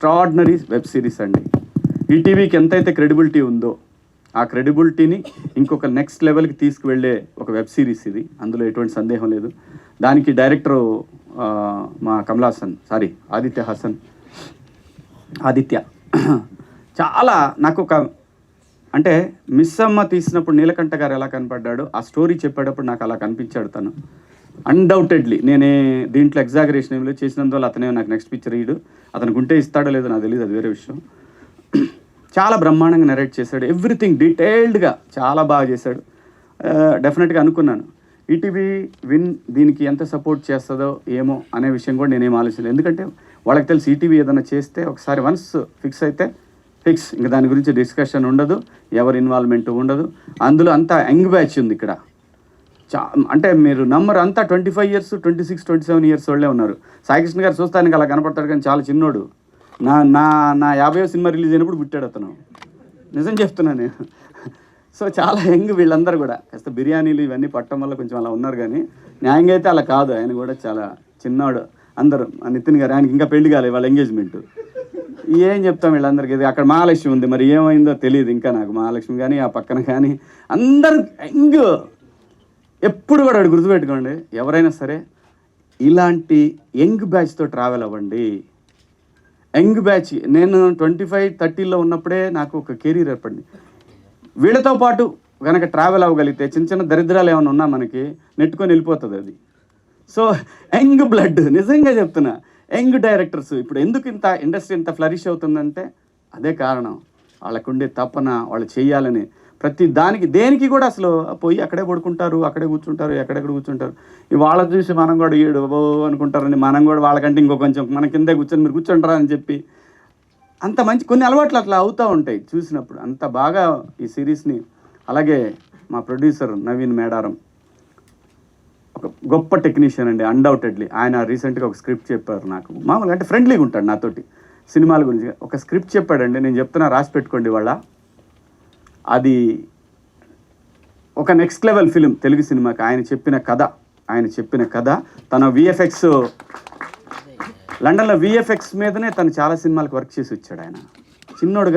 Extraordinary web series అండి. ఈటీవీకి ఎంతైతే credibility ఉందో ఆ క్రెడిబిలిటీని ఇంకొక నెక్స్ట్ లెవెల్కి తీసుకువెళ్ళే ఒక వెబ్ సిరీస్ ఇది, అందులో ఎటువంటి సందేహం లేదు. దానికి డైరెక్టరు మా ఆదిత్య చాలా నాకు ఒక అంటే మిస్ అమ్మ తీసినప్పుడు నీలకంఠ గారు ఎలా కనపడ్డాడు, ఆ స్టోరీ చెప్పేటప్పుడు నాకు అలా కనిపించాడు తను. అన్డౌటెడ్లీ నేనే దీంట్లో ఎగ్జాగరేషన్ ఏమి లేదు, చేసినందువల్ల అతనే నాకు నెక్స్ట్ పిక్చర్ ఇయ్యడు, అతనికి ఉంటే ఇస్తాడో లేదో నాకు తెలియదు, అది వేరే విషయం. చాలా బ్రహ్మాండంగా నెరేట్ చేశాడు, ఎవ్రీథింగ్ డీటెయిల్డ్గా చాలా బాగా చేశాడు. డెఫినెట్గా అనుకున్నాను ఈటీవీ విన్ దీనికి ఎంత సపోర్ట్ చేస్తుందో ఏమో అనే విషయం కూడా నేనేం ఆలోచించలేదు. ఎందుకంటే వాళ్ళకి తెలుసు ఈటీవీ ఏదైనా చేస్తే ఒకసారి వన్స్ ఫిక్స్ అయితే ఫిక్స్, ఇంకా దాని గురించి డిస్కషన్ ఉండదు, ఎవరి ఇన్వాల్వ్మెంట్ ఉండదు. అందులో అంతా యంగ్ బ్యాచ్ ఉంది ఇక్కడ. అంటే మీరు నంబర్ అంతా 25 years 26 27 years వాళ్ళే ఉన్నారు. సాయికృష్ణ గారు చూస్తానికి అలా కనపడతాడు కానీ చాలా చిన్నోడు. నా నా నా 50వ సినిమా రిలీజ్ అయినప్పుడు పుట్టాడు అతను, నిజం చెప్తున్నాను నేను. సో చాలా యంగ్ వీళ్ళందరూ కూడా. కాస్త బిర్యానీలు ఇవన్నీ పట్టడం వల్ల కొంచెం అలా ఉన్నారు, కానీ న్యాయంగా అయితే అలా కాదు. ఆయన కూడా చాలా చిన్నవాడు. అందరూ నితిన్ గారు, ఆయనకి ఇంకా పెళ్లి కాలేదు, వాళ్ళ ఎంగేజ్మెంట్. ఏం చెప్తాం వీళ్ళందరికీ. ఇది అక్కడ మహాలక్ష్మి ఉంది, మరి ఏమైందో తెలియదు ఇంకా నాకు. మహాలక్ష్మి కానీ ఆ పక్కన కానీ అందరూ యంగ్. ఎప్పుడు కూడా వాడు గుర్తుపెట్టుకోండి, ఎవరైనా సరే ఇలాంటి యంగ్ బ్యాచ్తో ట్రావెల్ అవ్వండి. యంగ్ బ్యాచ్, నేను 25-30లో ఉన్నప్పుడే నాకు ఒక కెరీర్ ఏర్పడింది. వీళ్ళతో పాటు కనుక ట్రావెల్ అవ్వగలిగితే చిన్న చిన్న దరిద్రాలు ఏమైనా ఉన్నా మనకి నెట్టుకొని వెళ్ళిపోతుంది అది. సో యంగ్ బ్లడ్, నిజంగా చెప్తున్నా, యంగ్ డైరెక్టర్స్ ఇప్పుడు ఎందుకు ఇంత ఇండస్ట్రీ ఇంత ఫ్లరిష్ అవుతుందంటే అదే కారణం. వాళ్ళకుండే తపన, వాళ్ళు చేయాలని ప్రతి దానికి దేనికి కూడా అసలు పోయి అక్కడే పడుకుంటారు, అక్కడే కూర్చుంటారు, ఎక్కడెక్కడ కూర్చుంటారు. వాళ్ళ చూసి మనం కూడా ఏడు అనుకుంటారని మనం కూడా వాళ్ళకంటే ఇంకో కొంచెం మన కిందే కూర్చొని మీరు కూర్చుంటారా అని చెప్పి అంత మంచి కొన్ని అలవాట్లు అట్లా అవుతూ ఉంటాయి చూసినప్పుడు. అంత బాగా ఈ సిరీస్ని. అలాగే మా ప్రొడ్యూసర్ నవీన్ మేడారం ఒక గొప్ప టెక్నీషియన్ అండి, అన్డౌటెడ్లీ. ఆయన రీసెంట్గా ఒక స్క్రిప్ట్ చెప్పారు నాకు. మామూలుగా అంటే ఫ్రెండ్లీగా ఉంటాడు నాతోటి, సినిమాల గురించి ఒక స్క్రిప్ట్ చెప్పాడండి. నేను చెప్తున్నా, రాసి పెట్టుకోండి వాళ్ళ. అది ఒక నెక్స్ట్ లెవెల్ ఫిలిం తెలుగు సినిమాకి. ఆయన చెప్పిన కథ తన విఎఫ్ఎక్స్, లండన్లో విఎఫ్ఎక్స్ మీదనే తను చాలా సినిమాలకు వర్క్ చేసి వచ్చాడు. ఆయన చిన్నోడు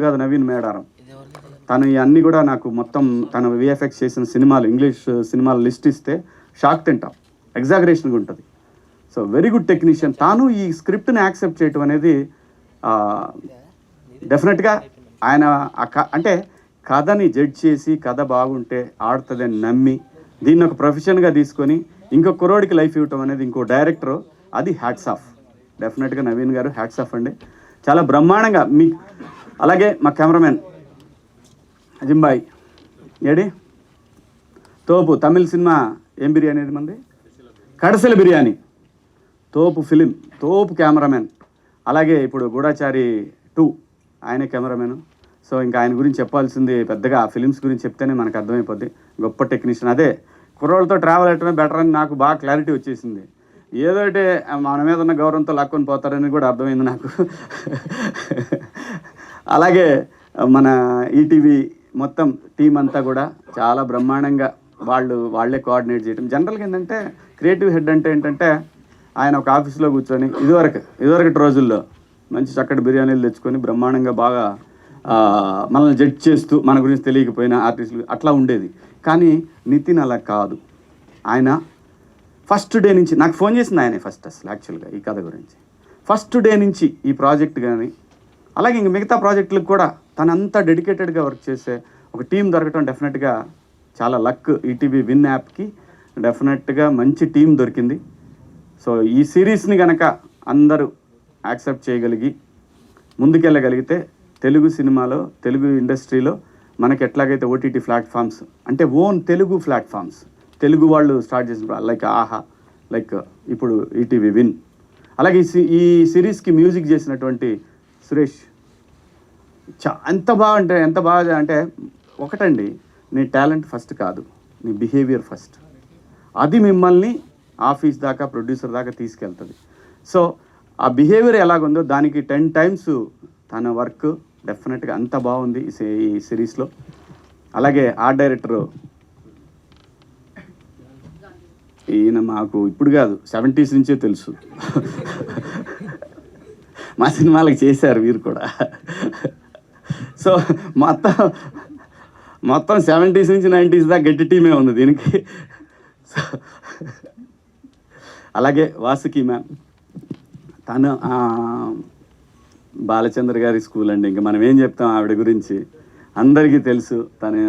కాదు నవీన్ మేడారం. తను అన్నీ కూడా నాకు మొత్తం తన విఎఫ్ఎక్స్ చేసిన సినిమాలు, ఇంగ్లీష్ సినిమాలు లిస్ట్ ఇస్తే షాక్ తింటాం, ఎగ్జాగరేషన్గా ఉంటుంది. So very good technician. తాను ఈ స్క్రిప్ట్ని యాక్సెప్ట్ చేయటం అనేది డెఫినెట్గా ఆయన అంటే కథని జడ్జ్ చేసి కథ బాగుంటే ఆడుతుందని నమ్మి దీన్ని ఒక ప్రొఫెషన్గా తీసుకొని ఇంకో కుర్రోడికి లైఫ్ ఇవ్వటం అనేది ఇంకో డైరెక్టరు, అది హ్యాట్స్ ఆఫ్. డెఫినెట్గా నవీన్ గారు హ్యాట్స్ ఆఫ్ అండి, చాలా బ్రహ్మాండంగా. అలాగే మా కెమెరామెన్ అజింబాయ్ ఏడి తోపు, తమిళ సినిమా ఏం బిర్యానీ అది మంది, కడసల బిర్యానీ, తోపు ఫిలిం, తోపు కెమెరామెన్. అలాగే ఇప్పుడు గూఢచారి 2 ఆయనే కెమెరామెన్. సో ఇంకా ఆయన గురించి చెప్పాల్సింది పెద్దగా, ఆ ఫిలిమ్స్ గురించి చెప్తేనే మనకు అర్థమైపోద్ది. గొప్ప టెక్నీషియన్. అదే కుర్రోళ్ళతో ట్రావెల్ అయ్యటమే బెటర్ అని నాకు బాగా క్లారిటీ వచ్చేసింది. ఏదోటే మన మీద ఉన్న గౌరవంతో లాక్కొని పోతారని కూడా అర్థమైంది నాకు. అలాగే మన ఈటీవీ మొత్తం టీం అంతా కూడా చాలా బ్రహ్మాండంగా వాళ్ళే కోఆర్డినేట్ చేయడం. జనరల్గా ఏంటంటే క్రియేటివ్ హెడ్ అంటే ఏంటంటే ఆయన ఒక ఆఫీస్లో కూర్చొని ఇదివరకటి రోజుల్లో మంచి చక్కటి బిర్యానీలు తెచ్చుకొని బ్రహ్మాండంగా బాగా మనల్ని జడ్జ్ చేస్తూ మన గురించి తెలియకపోయినా ఆర్టిస్టులు అట్లా ఉండేది. కానీ నితిన్ అలా కాదు. ఆయన ఫస్ట్ డే నుంచి నాకు ఫోన్ చేసింది ఆయనే ఫస్ట్, అసలు యాక్చువల్గా ఈ కథ గురించి ఫస్ట్ డే నుంచి ఈ ప్రాజెక్ట్ కానీ అలాగే ఇంక మిగతా ప్రాజెక్టులకు కూడా తనంతా డెడికేటెడ్గా వర్క్ చేసే ఒక టీం దొరకటం డెఫినెట్గా చాలా లక్. ఈటీవీ విన్ యాప్కి డెఫినెట్గా మంచి టీం దొరికింది. సో ఈ సిరీస్ని కనుక అందరూ యాక్సెప్ట్ చేయగలిగి ముందుకెళ్ళగలిగితే తెలుగు సినిమాలో, తెలుగు ఇండస్ట్రీలో మనకి ఎట్లాగైతే ఓటీటీ ప్లాట్ఫామ్స్ అంటే ఓన్ తెలుగు ప్లాట్ఫామ్స్ తెలుగు వాళ్ళు స్టార్ట్ చేసిన లైక్ ఆహా, లైక్ ఇప్పుడు ఈటీవీ విన్, అలాగే ఈ సిరీస్కి మ్యూజిక్ చేసినటువంటి సురేష్ ఎంత బాగా అంటే ఒకటండి, నీ టాలెంట్ ఫస్ట్ కాదు, నీ బిహేవియర్ ఫస్ట్. అది మిమ్మల్ని ఆఫీస్ దాకా, ప్రొడ్యూసర్ దాకా తీసుకెళ్తుంది. సో ఆ బిహేవియర్ ఎలాగుందో దానికి 10 times తన వర్క్ డెఫినెట్గా అంత బాగుంది ఈ సిరీస్లో. అలాగే ఆర్ట్ డైరెక్టరు ఈయన మాకు ఇప్పుడు కాదు 70s నుంచే తెలుసు. మా సినిమాలకు చేశారు వీరు కూడా. సో మొత్తం 70s నుంచి 90s దాకా గట్టి టీమే ఉంది దీనికి. సో అలాగే వాసుకి మ్యామ్, తను బాలచంద్ర గారి స్కూల్ అండి, ఇంకా మనం ఏం చెప్తాం ఆవిడ గురించి, అందరికీ తెలుసు. తను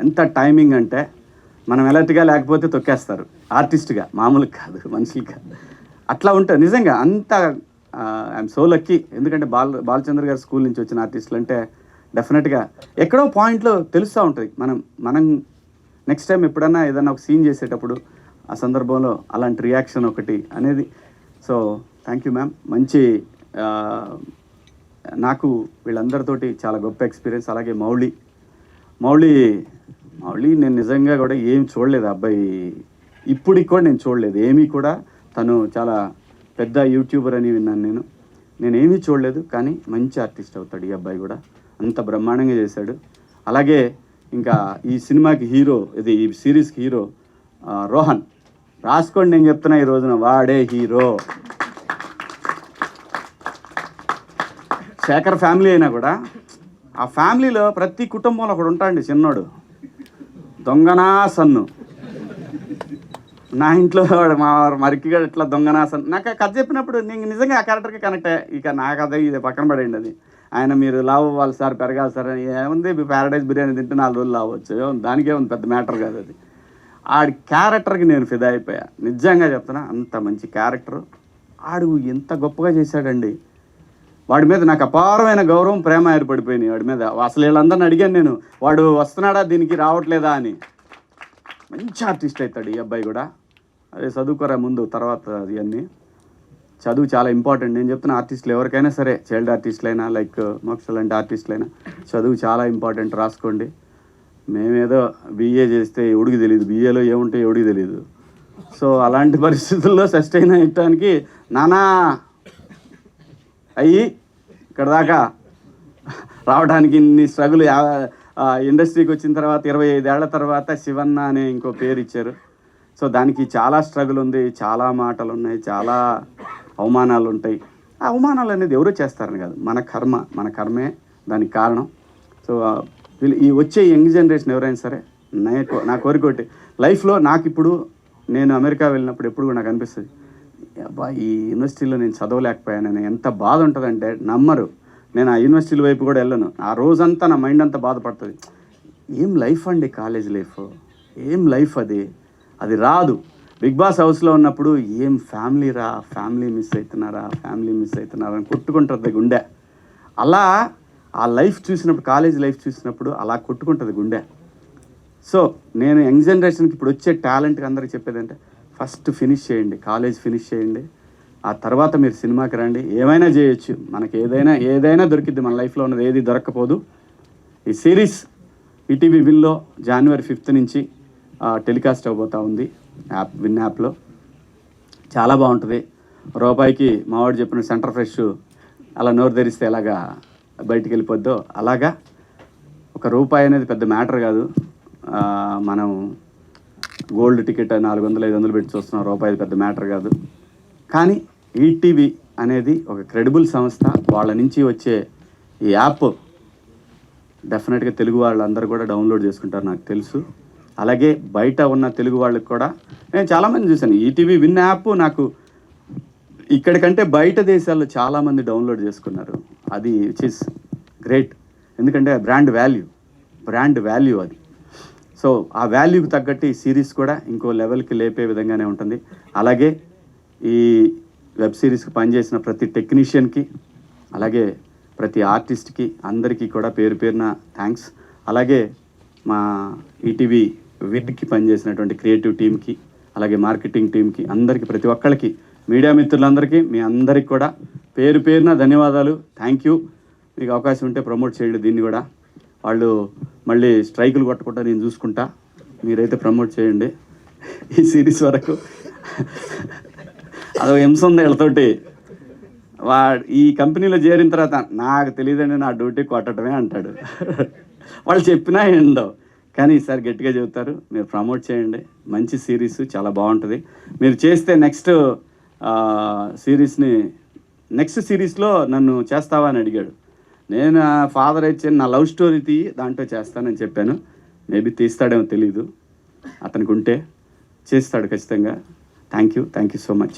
ఎంత టైమింగ్ అంటే మనం ఎలర్ట్గా లేకపోతే తొక్కేస్తారు, ఆర్టిస్ట్గా, మామూలుగా కాదు, మనుషులుగా. అట్లా ఉంటుంది నిజంగా. అంత ఐఎమ్ సో లక్కీ. ఎందుకంటే బాలచంద్ర గారి స్కూల్ నుంచి వచ్చిన ఆర్టిస్టులు అంటే డెఫినెట్గా ఎక్కడో పాయింట్లో తెలుస్తూ ఉంటుంది. మనం నెక్స్ట్ టైం ఎప్పుడన్నా ఏదన్నా ఒక సీన్ చేసేటప్పుడు ఆ సందర్భంలో అలాంటి రియాక్షన్ ఒకటి అనేది. So thank you ma'am. మంచి నాకు వీళ్ళందరితోటి చాలా గొప్ప ఎక్స్పీరియన్స్. అలాగే మౌళి నేను నిజంగా కూడా ఏం చూడలేదు అబ్బాయి, ఇప్పటికి కూడా నేను చూడలేదు ఏమీ కూడా. తను చాలా పెద్ద యూట్యూబర్ అని విన్నాను నేనేమీ చూడలేదు, కానీ మంచి ఆర్టిస్ట్ అవుతాడు ఈ అబ్బాయి కూడా, అంత బ్రహ్మాండంగా చేశాడు. అలాగే ఇంకా ఈ సినిమాకి హీరో, ఈ సిరీస్కి హీరో రోహన్. రాసుకోండి, నేను చెప్తున్నా ఈ రోజున వాడే హీరో. శేఖర్ ఫ్యామిలీ అయినా కూడా ఆ ఫ్యామిలీలో ప్రతి కుటుంబంలో ఒకడు ఉంటాడండి చిన్నోడు, దొంగనా సన్ను. నా ఇంట్లో మా మరికిగా ఇట్లా దొంగనా సన్ను. నాకు కథ చెప్పినప్పుడు నేను నిజంగా ఆ క్యారెక్టర్కి కనెక్ట్ అయ్యా. ఇక నా కథ ఇది పక్కన పడేయండి. అది ఆయన మీరు లావ్ అవ్వాలి సార్, పెరగాలి సార్ అని ఏముంది, ప్యారడైజ్ బిర్యానీ తింటే 4 రోజులు లావచ్చు, దానికే ఉంది, పెద్ద మ్యాటర్ కాదు అది. ఆడి క్యారెక్టర్కి నేను ఫిదా అయిపోయా, నిజంగా చెప్తున్నా. అంత మంచి క్యారెక్టర్ ఆడు, ఎంత గొప్పగా చేశాడండి. వాడి మీద నాకు అపారమైన గౌరవం, ప్రేమ ఏర్పడిపోయినాయి వాడి మీద. అసలు వీళ్ళందరిని అడిగాను నేను, వాడు వస్తున్నాడా దీనికి రావట్లేదా అని. మంచి ఆర్టిస్ట్ అవుతాడు ఈ అబ్బాయి కూడా. అదే చదువుకోరా ముందు, తర్వాత ఇవన్నీ చదువు చాలా ఇంపార్టెంట్. నేను చెప్తున్న ఆర్టిస్టులు ఎవరికైనా సరే, చైల్డ్ ఆర్టిస్టులైనా లైక్ మోక్ష లాంటి ఆర్టిస్టులైనా, చదువు చాలా ఇంపార్టెంట్, రాసుకోండి. మేమేదో BA చేస్తే ఎవడికి తెలియదు, BAలో ఏముంటే ఎవడికి తెలియదు. సో అలాంటి పరిస్థితుల్లో సస్టైన్ అయ్యటానికి నానా అయ్యి ఇక్కడ దాకా రావడానికి ఇన్ని స్ట్రగుల్. ఇండస్ట్రీకి వచ్చిన తర్వాత 25 ఏళ్ల తర్వాత శివన్న అనే ఇంకో పేరు ఇచ్చారు. సో దానికి చాలా స్ట్రగుల్ ఉంది, చాలా మాటలు ఉన్నాయి, చాలా అవమానాలు ఉంటాయి. ఆ అవమానాలు అనేది ఎవరో చేస్తారని కాదు, మన కర్మే దానికి కారణం. సో ఈ వచ్చే యంగ్ జనరేషన్ ఎవరైనా సరే, నా కోరిక ఒకటి లైఫ్లో, నాకు ఇప్పుడు నేను అమెరికా వెళ్ళినప్పుడు ఎప్పుడు కూడా నాకు అనిపిస్తుంది, అబ్బా ఈ యూనివర్సిటీలో నేను చదవలేకపోయానని ఎంత బాధ ఉంటుందంటే నమ్మరు. నేను ఆ యూనివర్సిటీల వైపు కూడా వెళ్ళను. ఆ రోజంతా నా మైండ్ అంతా బాధపడుతుంది. ఏం లైఫ్ అండి కాలేజ్ లైఫ్, ఏం లైఫ్ అది రాదు. బిగ్ బాస్ హౌస్లో ఉన్నప్పుడు ఏం ఫ్యామిలీ రా, ఫ్యామిలీ మిస్ అవుతున్నారా అని కొట్టుకుంటుంది గుండె. అలా ఆ లైఫ్ చూసినప్పుడు, కాలేజ్ లైఫ్ చూసినప్పుడు అలా కొట్టుకుంటుంది గుండె. సో నేను యంగ్ జనరేషన్కి ఇప్పుడు వచ్చే టాలెంట్కి అందరికీ చెప్పేదంటే, ఫస్ట్ ఫినిష్ చేయండి, కాలేజ్ ఫినిష్ చేయండి, ఆ తర్వాత మీరు సినిమాకి రండి. ఏమైనా చేయొచ్చు, మనకి ఏదైనా దొరికిద్ది, మన లైఫ్లో ఉన్నది ఏది దొరక్కపోదు. ఈ సిరీస్ ఈటీవీ విన్లో January 5th నుంచి టెలికాస్ట్ అవబోతూ ఉంది, విన్ యాప్లో. చాలా బాగుంటుంది. రూపాయికి మావాడు చెప్పిన సెంటర్ ఫ్రెష్ అలా నోరు తెరిస్తే ఎలాగా బయటికి వెళ్ళిపోద్దో అలాగా ₹1 అనేది పెద్ద మ్యాటర్ కాదు. మనం గోల్డ్ టికెట్ 400-500 పెట్టి చూస్తున్నాం, ₹1 పెద్ద మ్యాటర్ కాదు. కానీ ఈటీవీ అనేది ఒక క్రెడిబుల్ సంస్థ. వాళ్ళ నుంచి వచ్చే ఈ యాప్ డెఫినెట్గా తెలుగు వాళ్ళందరూ కూడా డౌన్లోడ్ చేసుకుంటారు నాకు తెలుసు. అలాగే బయట ఉన్న తెలుగు వాళ్ళకి కూడా నేను చాలామంది చూశాను. ఈటీవీ విన్ యాప్ నాకు ఇక్కడికంటే బయట దేశాల్లో చాలామంది డౌన్లోడ్ చేసుకున్నారు. అది విచ్ ఇస్ గ్రేట్, ఎందుకంటే బ్రాండ్ వాల్యూ అది. సో ఆ వాల్యూకి తగ్గట్టు ఈ సిరీస్ కూడా ఇంకో లెవెల్కి లేపే విధంగానే ఉంటుంది. అలాగే ఈ వెబ్ సిరీస్కి పనిచేసిన ప్రతి టెక్నీషియన్కి, అలాగే ప్రతి ఆర్టిస్ట్కి, అందరికీ కూడా పేరు పేరున థ్యాంక్స్. అలాగే మా ఈటీవీ విన్కి పనిచేసినటువంటి క్రియేటివ్ టీమ్కి, అలాగే మార్కెటింగ్ టీమ్కి, అందరికీ, ప్రతి ఒక్కళ్ళకి, మీడియా మిత్రులందరికీ, మీ అందరికీ కూడా పేరు పేరున ధన్యవాదాలు. Thank you. మీకు అవకాశం ఉంటే ప్రమోట్ చేయండి దీన్ని కూడా. వాళ్ళు మళ్ళీ స్ట్రైకులు కొట్టకుండా నేను చూసుకుంటా, మీరైతే ప్రమోట్ చేయండి ఈ సిరీస్ వరకు. అదో హింస ఉంది వీళ్ళతోటి. ఈ కంపెనీలో చేరిన తర్వాత నాకు తెలియదండి, నా డ్యూటీ కొట్టడమే అంటాడు. వాళ్ళు చెప్పినా ఏండో, కానీ ఈసారి గట్టిగా చెబుతారు. మీరు ప్రమోట్ చేయండి, మంచి సిరీస్, చాలా బాగుంటుంది. మీరు చేస్తే నెక్స్ట్ సిరీస్ని నెక్స్ట్ సిరీస్లో నన్ను చేస్తావా అని అడిగాడు. నేను ఫాదర్ ఇచ్చిన నా లవ్ స్టోరీ తీయి, దాంట్లో చేస్తానని చెప్పాను. మేబీ తీస్తాడేమో తెలీదు, అతనికి ఉంటే చేస్తాడు ఖచ్చితంగా. Thank you so much.